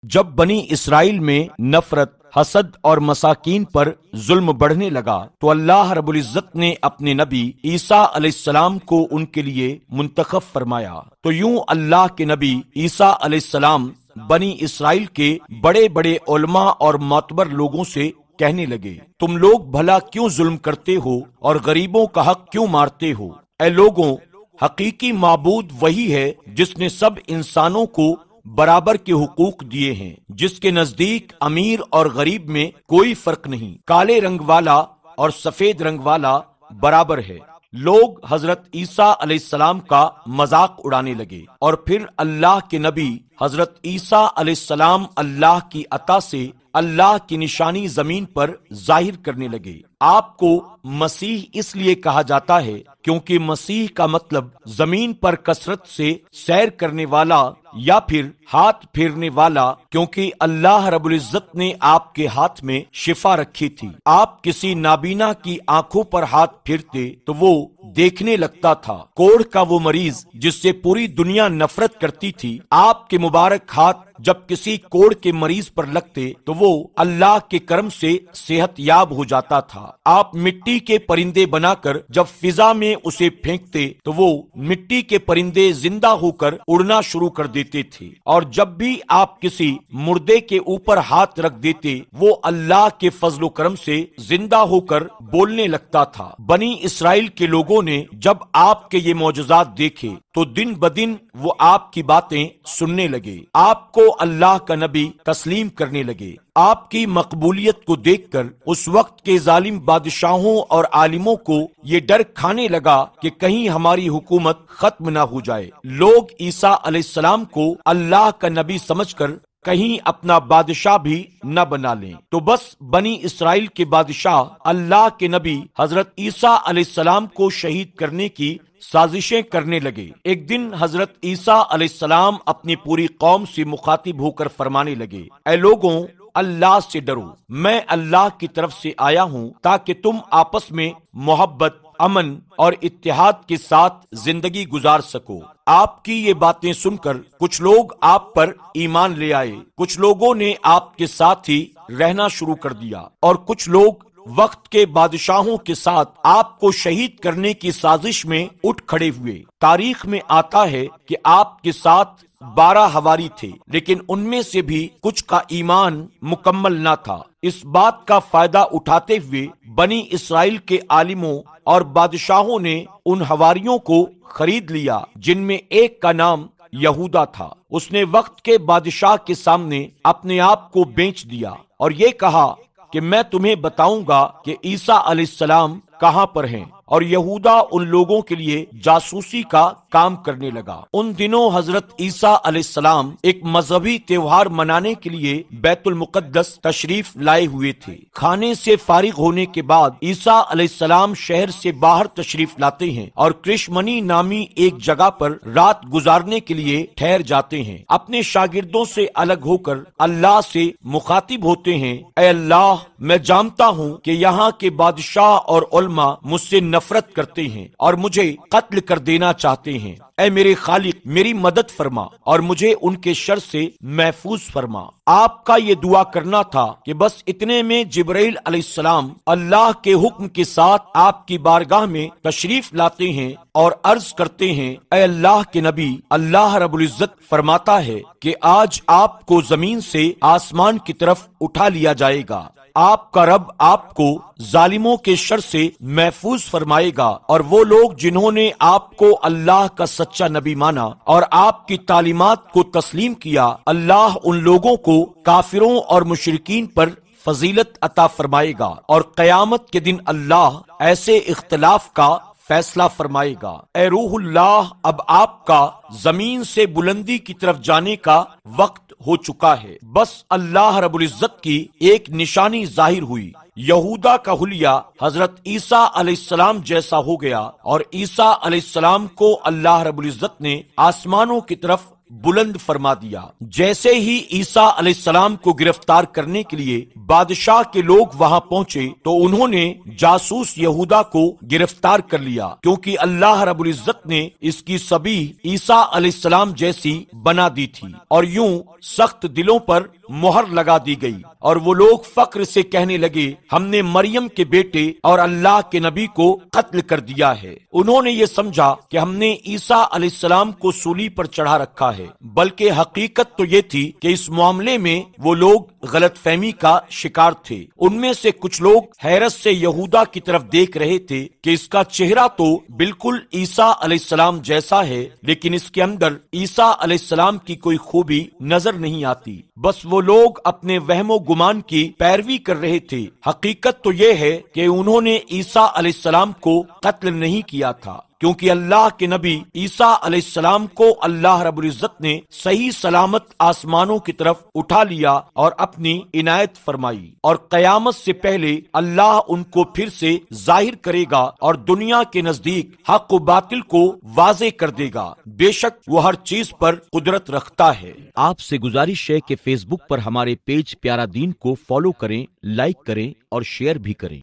جب بنی اسرائیل میں نفرت، حسد اور مساکین پر ظلم بڑھنے لگا تو اللہ رب العزت نے اپنے نبی عیسیٰ علیہ السلام کو ان کے لیے منتخب فرمایا۔ تو یوں اللہ کے نبی عیسیٰ علیہ السلام بنی اسرائیل کے بڑے بڑے علماء اور معتبر لوگوں سے کہنے لگے، تم لوگ بھلا کیوں ظلم کرتے ہو اور غریبوں کا حق کیوں مارتے ہو؟ اے لوگوں، حقیقی معبود وہی ہے جس نے سب انسانوں کو برابر کے حقوق دیے ہیں، جس کے نزدیک امیر اور غریب میں کوئی فرق نہیں، کالے رنگ والا اور سفید رنگ والا برابر ہے۔ لوگ حضرت عیسیٰ علیہ السلام کا مذاق اڑانے لگے اور پھر اللہ کے نبی حضرت عیسیٰ علیہ السلام اللہ کی عطا سے اللہ کی نشانی زمین پر ظاہر کرنے لگے۔ آپ کو مسیح اس لیے کہا جاتا ہے کیونکہ مسیح کا مطلب زمین پر کثرت سے سیر کرنے والا یا پھر ہاتھ پھیرنے والا، کیونکہ اللہ رب العزت نے آپ کے ہاتھ میں شفا رکھی تھی۔ آپ کسی نابینا کی آنکھوں پر ہاتھ پھیرتے تو وہ دیکھنے لگتا تھا۔ کوڑھ کا وہ مریض جس سے پوری دنیا نفرت کرتی تھی، آپ کے مبارک ہاتھ جب کسی کوڑھ کے مریض پر لگتے تو وہ اللہ کے کرم سے صحت یاب ہو جاتا تھا۔ آپ مٹی کے پرندے بنا کر جب فضا میں اسے پھینکتے تو وہ مٹی کے پرندے زندہ ہو کر اڑنا شروع کر دیتے تھے، اور جب بھی آپ کسی مردے کے اوپر ہاتھ رکھ دیتے وہ اللہ کے فضل و کرم سے زندہ ہو کر بولنے لگتا تھا۔ بنی اسرائیل کے لوگوں نے جب آپ کے یہ معجزات دیکھے تو دن بدن وہ آپ کی باتیں سننے لگے، آپ کو اللہ کا نبی تسلیم کرنے لگے۔ آپ کی مقبولیت کو دیکھ کر اس وقت کے ظالم بادشاہوں اور عالموں کو یہ ڈر کھانے لگا کہ کہیں ہماری حکومت ختم نہ ہو جائے۔ لوگ عیسیٰ علیہ السلام کو اللہ کا نبی سمجھ کر کہیں اپنا بادشاہ بھی نہ بنا لیں، تو بس بنی اسرائیل کے بادشاہ اللہ کے نبی حضرت عیسیٰ علیہ السلام کو شہید کرنے کی سازشیں کرنے لگے۔ ایک دن حضرت عیسیٰ علیہ السلام اپنی پوری قوم سے مخاطب ہو کر فرمانے لگے، اے لوگوں، اللہ سے ڈرو، میں اللہ کی طرف سے آیا ہوں تاکہ تم آپس میں محبت، امن اور اتحاد کے ساتھ زندگی گزار سکو۔ آپ کی یہ باتیں سن کر کچھ لوگ آپ پر ایمان لے آئے، کچھ لوگوں نے آپ کے ساتھ ہی رہنا شروع کر دیا، اور کچھ لوگ وقت کے بادشاہوں کے ساتھ آپ کو شہید کرنے کی سازش میں اٹھ کھڑے ہوئے۔ تاریخ میں آتا ہے کہ آپ کے ساتھ 12 حواری تھے، لیکن ان میں سے بھی کچھ کا ایمان مکمل نہ تھا۔ اس بات کا فائدہ اٹھاتے ہوئے بنی اسرائیل کے عالموں اور بادشاہوں نے ان حواریوں کو خرید لیا، جن میں ایک کا نام یہودا تھا۔ اس نے وقت کے بادشاہ کے سامنے اپنے آپ کو بیچ دیا اور یہ کہا کہ میں تمہیں بتاؤں گا کہ عیسیٰ علیہ السلام کہاں پر ہیں، اور یہودا ان لوگوں کے لیے جاسوسی کا کام کرنے لگا۔ ان دنوں حضرت عیسیٰ علیہ السلام ایک مذہبی تہوار منانے کے لیے بیت المقدس تشریف لائے ہوئے تھے۔ کھانے سے فارغ ہونے کے بعد عیسیٰ علیہ السلام شہر سے باہر تشریف لاتے ہیں اور کرشمنی نامی ایک جگہ پر رات گزارنے کے لیے ٹھہر جاتے ہیں۔ اپنے شاگردوں سے الگ ہو کر اللہ سے مخاطب ہوتے ہیں، اے اللہ، میں جانتا ہوں کہ یہاں کے بادشاہ اور علماء مجھ سے نفرت کرتے ہیں اور مجھے قتل کر دینا چاہتے ہیں۔ اے میرے خالق، میری مدد فرما اور مجھے ان کے شر سے محفوظ فرما۔ آپ کا یہ دعا کرنا تھا کہ بس اتنے میں جبرائیل علیہ السلام اللہ کے حکم کے ساتھ آپ کی بارگاہ میں تشریف لاتے ہیں اور عرض کرتے ہیں، اے اللہ کے نبی، اللہ رب العزت فرماتا ہے کہ آج آپ کو زمین سے آسمان کی طرف اٹھا لیا جائے گا۔ آپ کا رب آپ کو ظالموں کے شر سے محفوظ فرمائے گا، اور وہ لوگ جنہوں نے آپ کو اللہ کا سچا نبی مانا اور آپ کی تعلیمات کو تسلیم کیا، اللہ ان لوگوں کو کافروں اور مشرکین پر فضیلت عطا فرمائے گا، اور قیامت کے دن اللہ ایسے اختلاف کا فیصلہ فرمائے گا۔ اے روح اللہ، اب آپ کا زمین سے بلندی کی طرف جانے کا وقت ہو چکا ہے۔ بس اللہ رب العزت کی ایک نشانی ظاہر ہوئی، یہودا کا حلیہ حضرت عیسیٰ علیہ السلام جیسا ہو گیا، اور عیسیٰ علیہ السلام کو اللہ رب العزت نے آسمانوں کی طرف بلند فرما دیا۔ جیسے ہی عیسیٰ علیہ السلام کو گرفتار کرنے کے لیے بادشاہ کے لوگ وہاں پہنچے تو انہوں نے جاسوس یہودا کو گرفتار کر لیا، کیونکہ اللہ رب العزت نے اس کی شبیہ عیسیٰ علیہ السلام جیسی بنا دی تھی، اور یوں سخت دلوں پر مہر لگا دی گئی، اور وہ لوگ فخر سے کہنے لگے ہم نے مریم کے بیٹے اور اللہ کے نبی کو قتل کر دیا ہے۔ انہوں نے یہ سمجھا کہ ہم نے عیسیٰ علیہ السلام کو سولی پر چڑھا رکھا ہے، بلکہ حقیقت تو یہ تھی کہ اس معاملے میں وہ لوگ غلط فہمی کا شکار تھے۔ ان میں سے کچھ لوگ حیرت سے یہودا کی طرف دیکھ رہے تھے کہ اس کا چہرہ تو بالکل عیسیٰ علیہ السلام جیسا ہے، لیکن اس کے اندر عیسیٰ علیہ السلام کی کوئی خوبی نظر نہیں آتی۔ بس وہ لوگ اپنے وہم و گمان کی پیروی کر رہے تھے۔ حقیقت تو یہ ہے کہ انہوں نے عیسیٰ علیہ السلام کو قتل نہیں کیا تھا، کیونکہ اللہ کے نبی عیسیٰ علیہ السلام کو اللہ رب العزت نے صحیح سلامت آسمانوں کی طرف اٹھا لیا اور اپنی عنایت فرمائی، اور قیامت سے پہلے اللہ ان کو پھر سے ظاہر کرے گا اور دنیا کے نزدیک حق و باطل کو واضح کر دے گا۔ بے شک وہ ہر چیز پر قدرت رکھتا ہے۔ آپ سے گزارش ہے کہ فیس بک پر ہمارے پیج پیارا دین کو فالو کریں، لائک کریں اور شیئر بھی کریں۔